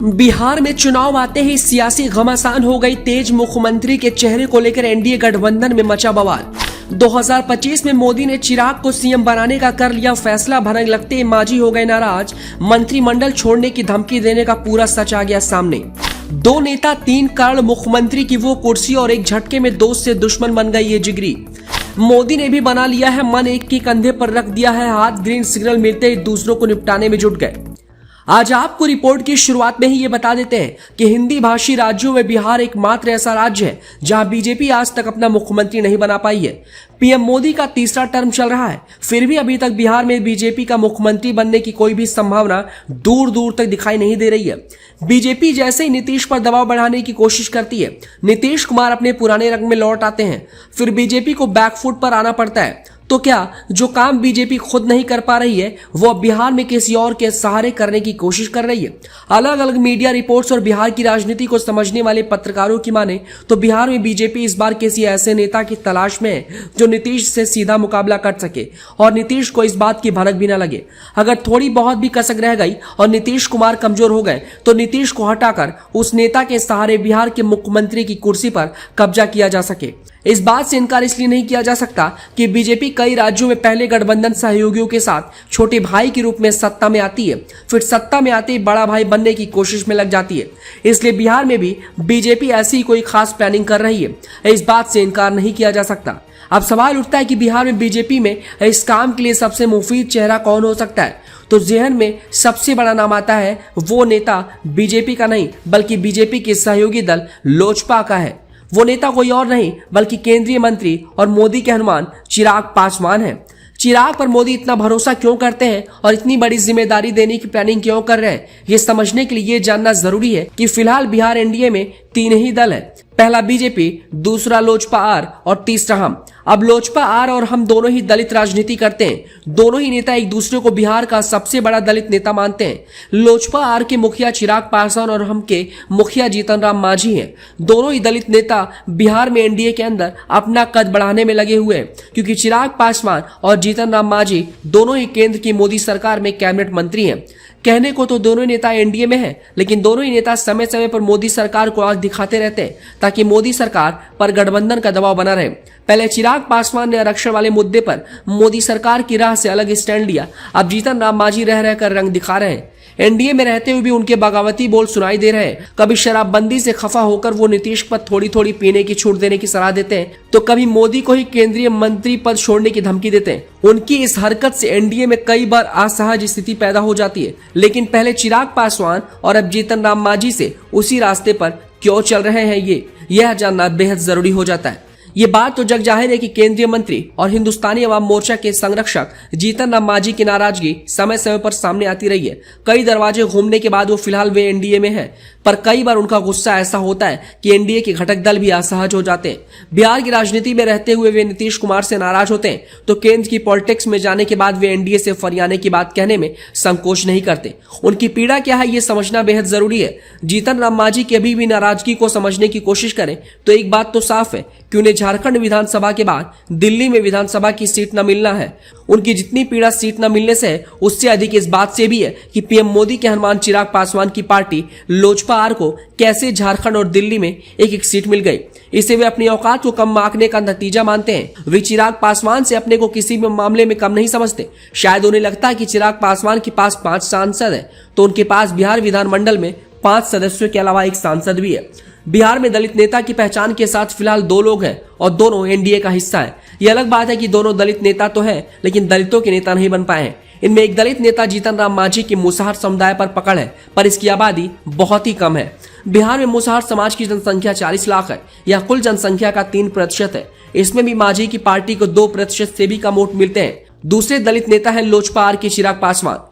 बिहार में चुनाव आते ही सियासी घमासान हो गई तेज। मुख्यमंत्री के चेहरे को लेकर एनडीए गठबंधन में मचा बवाल। 2025 में मोदी ने चिराग को सीएम बनाने का कर लिया फैसला। भनक लगते ही मांझी हो गए नाराज। मंत्रिमंडल छोड़ने की धमकी देने का पूरा सच आ गया सामने। दो नेता, तीन कारण, मुख्यमंत्री की वो कुर्सी और एक झटके में दोस्त से दुश्मन बन गई ये जिगरी। मोदी ने भी बना लिया है मन, एक के कंधे पर रख दिया है हाथ। ग्रीन सिग्नल मिलते ही दूसरों को निपटाने में जुट गए। आज आपको रिपोर्ट की शुरुआत में ही ये बता देते हैं कि हिंदी भाषी राज्यों में बिहार एकमात्र ऐसा राज्य है जहां बीजेपी आज तक अपना मुख्यमंत्री नहीं बना पाई है। पीएम मोदी का तीसरा टर्म चल रहा है, फिर भी अभी तक बिहार में बीजेपी का मुख्यमंत्री बनने की कोई भी संभावना दूर दूर तक दिखाई नहीं दे रही है। बीजेपी जैसे ही नीतीश पर दबाव बढ़ाने की कोशिश करती है, नीतीश कुमार अपने पुराने रंग में लौट आते हैं। फिर बीजेपी को बैकफुट पर आना पड़ता है। तो क्या जो काम बीजेपी खुद नहीं कर पा रही है वो बिहार में किसी और के सहारे करने की कोशिश कर रही है? अलग अलग मीडिया रिपोर्ट्स और बिहार की राजनीति को समझने वाले पत्रकारों की माने तो बिहार में बीजेपी इस बार किसी ऐसे नेता की तलाश में है जो नीतीश से सीधा मुकाबला कर सके और नीतीश को इस बात की भनक भी न लगे। अगर थोड़ी बहुत भी कसक रह गई और नीतीश कुमार कमजोर हो गए तो नीतीश को हटाकर उस नेता के सहारे बिहार के मुख्यमंत्री की कुर्सी पर कब्जा किया जा सके। इस बात से इनकार इसलिए नहीं किया जा सकता कि बीजेपी कई राज्यों में पहले गठबंधन सहयोगियों के साथ छोटे भाई के रूप में सत्ता में आती है, फिर सत्ता में आते ही बड़ा भाई बनने की कोशिश में लग जाती है। इसलिए बिहार में भी बीजेपी ऐसी कोई खास प्लानिंग कर रही है, इस बात से इनकार नहीं किया जा सकता। अब सवाल उठता है कि बिहार में बीजेपी में इस काम के लिए सबसे मुफीद चेहरा कौन हो सकता है? तो जहन में सबसे बड़ा नाम आता है वो नेता बीजेपी का नहीं बल्कि बीजेपी के सहयोगी दल लोजपा का है। वो नेता कोई और नहीं बल्कि केंद्रीय मंत्री और मोदी के हनुमान चिराग पासवान है। चिराग पर मोदी इतना भरोसा क्यों करते हैं और इतनी बड़ी जिम्मेदारी देने की प्लानिंग क्यों कर रहे हैं, ये समझने के लिए ये जानना जरूरी है कि फिलहाल बिहार एनडीए में तीन ही दल है। पहला बीजेपी, दूसरा लोजपा आर और तीसरा हम। अब लोजपा आर और हम दोनों ही दलित राजनीति करते हैं। दोनों ही नेता एक दूसरे को बिहार का सबसे बड़ा दलित नेता मानते हैं। लोजपा आर के मुखिया चिराग पासवान और हम के मुखिया जीतन राम मांझी हैं। दोनों ही दलित नेता बिहार में एनडीए के अंदर अपना कद बढ़ाने में लगे हुए हैं, क्योंकि चिराग पासवान और जीतन राम मांझी दोनों ही केंद्र की मोदी सरकार में कैबिनेट मंत्री हैं। कहने को तो दोनों नेता एनडीए में हैं, लेकिन दोनों ही नेता समय समय पर मोदी सरकार को आंख दिखाते रहते हैं ताकि मोदी सरकार पर गठबंधन का दबाव बना रहे। पहले चिराग पासवान ने आरक्षण वाले मुद्दे पर मोदी सरकार की राह से अलग स्टैंड लिया। अब जीतन राम मांझी रह रहकर रंग दिखा रहे हैं। एनडीए में रहते हुए भी उनके बगावती बोल सुनाई दे रहे हैं। कभी शराबबंदी से खफा होकर वो नीतीश पर थोड़ी थोड़ी पीने की छूट देने की सलाह देते हैं, तो कभी मोदी को ही केंद्रीय मंत्री पद छोड़ने की धमकी देते हैं। उनकी इस हरकत से एनडीए में कई बार असहज स्थिति पैदा हो जाती है, लेकिन पहले चिराग पासवान और अब जीतन राम मांझी से उसी रास्ते पर क्यों चल रहे हैं यह जानना बेहद जरूरी हो जाता है। ये बात तो जग जाहिर है कि केंद्रीय मंत्री और हिंदुस्तानी अवाम मोर्चा के संरक्षक जीतन राम मांझी की नाराजगी समय समय पर सामने आती रही है। कई दरवाजे घूमने के बाद वो फिलहाल वे एनडीए में है, पर कई बार उनका गुस्सा ऐसा होता है कि एनडीए के घटक दल भी असहज हो जाते हैं। बिहार की राजनीति में रहते हुए वे नीतीश कुमार से नाराज होते हैं, तो केंद्र की पॉलिटिक्स में जाने के बाद वे एनडीए से फरियाने की बात कहने में संकोच नहीं करते। उनकी पीड़ा क्या है ये समझना बेहद जरूरी है। जीतन राम मांझी की अभी भी नाराजगी को समझने की कोशिश करें तो एक बात तो साफ है कि उन्हें झारखंड विधानसभा के बाद दिल्ली में विधानसभा की सीट न मिलना है। उनकी जितनी पीड़ा सीट न मिलने से है, उससे अधिक इस बात से भी है कि पीएम मोदी के हनुमान चिराग पासवान की पार्टी लोजपा आर को कैसे झारखंड और दिल्ली में एक एक सीट मिल गई। इसे वे अपनी औकात को कम आंकने का नतीजा मानते हैं। वे चिराग पासवान से अपने को किसी भी मामले में कम नहीं समझते। शायद उन्हें लगता है कि चिराग पासवान के पास 5 सांसद है तो उनके पास बिहार विधानमंडल में 5 सदस्यों के अलावा एक सांसद भी है। बिहार में दलित नेता की पहचान के साथ फिलहाल 2 लोग हैं और दोनों एनडीए का हिस्सा है। यह अलग बात है कि दोनों दलित नेता तो हैं, लेकिन दलितों के नेता नहीं बन पाए हैं। इनमें एक दलित नेता जीतन राम मांझी की मुसहर समुदाय पर पकड़ है, पर इसकी आबादी बहुत ही कम है। बिहार में मुसहर समाज की जनसंख्या 40 लाख है, यह कुल जनसंख्या का 3% है। इसमें भी मांझी की पार्टी को 2% से भी कम वोट मिलते हैं। दूसरे दलित नेता है लोजपा आर के चिराग पासवान।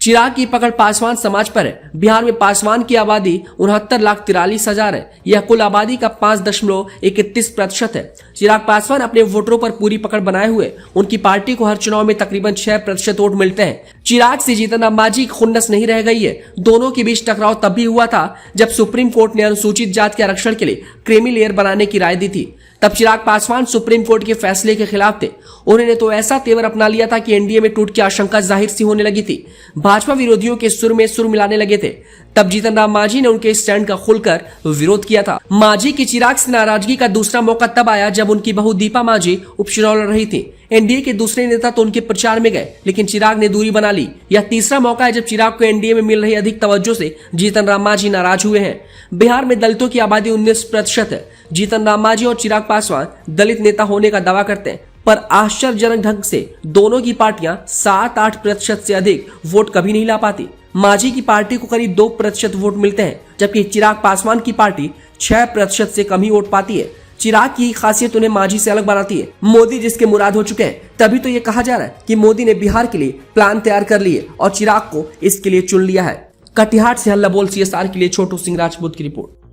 चिराग की पकड़ पासवान समाज पर है। बिहार में पासवान की आबादी 69,43,000 है। यह कुल आबादी का 5.31% है। चिराग पासवान अपने वोटरों पर पूरी पकड़ बनाए हुए उनकी पार्टी को हर चुनाव में तकरीबन 6% वोट मिलते हैं। चिराग से जीतन राम मांझी की खुन्नस नहीं रह गई है। दोनों के बीच टकराव तब भी हुआ था जब सुप्रीम कोर्ट ने अनुसूचित जात के आरक्षण के लिए क्रीमी लेयर बनाने की राय दी थी। तब चिराग पासवान सुप्रीम कोर्ट के फैसले के खिलाफ थे। उन्होंने तो ऐसा तेवर अपना लिया था कि एनडीए में टूट की आशंका जाहिर सी होने लगी थी। भाजपा विरोधियों के सुर में सुर मिलाने लगे थे। थे। तब जीतन राम मांझी ने उनके स्टैंड का खुलकर विरोध किया था। मांझी की चिराग से नाराजगी का दूसरा मौका तब आया जब उनकी बहू दीपा मांझी उपचुनाव लड़ रही थी। एनडीए के दूसरे नेता तो उनके प्रचार में गए, लेकिन चिराग ने दूरी बना ली। यह तीसरा मौका है जब चिराग को एनडीए में मिल रही अधिक तवज्जो से जीतन राम मांझी नाराज हुए हैं। बिहार में दलितों की आबादी 19% है। जीतन राम मांझी और चिराग पासवान दलित नेता होने का दावा करते हैं, पर आश्चर्यजनक ढंग से दोनों की पार्टियां 7-8% से अधिक वोट कभी नहीं ला पाती। मांझी की पार्टी को करीब 2% वोट मिलते हैं, जबकि चिराग पासवान की पार्टी 6% से कम ही वोट पाती है। चिराग की खासियत उन्हें मांझी से अलग बनाती है। मोदी जिसके मुराद हो चुके हैं, तभी तो ये कहा जा रहा है कि मोदी ने बिहार के लिए प्लान तैयार कर लिए और चिराग को इसके लिए चुन लिया है। कटिहार से हल्ला बोल CSR के लिए छोटू सिंह राजपूत की रिपोर्ट।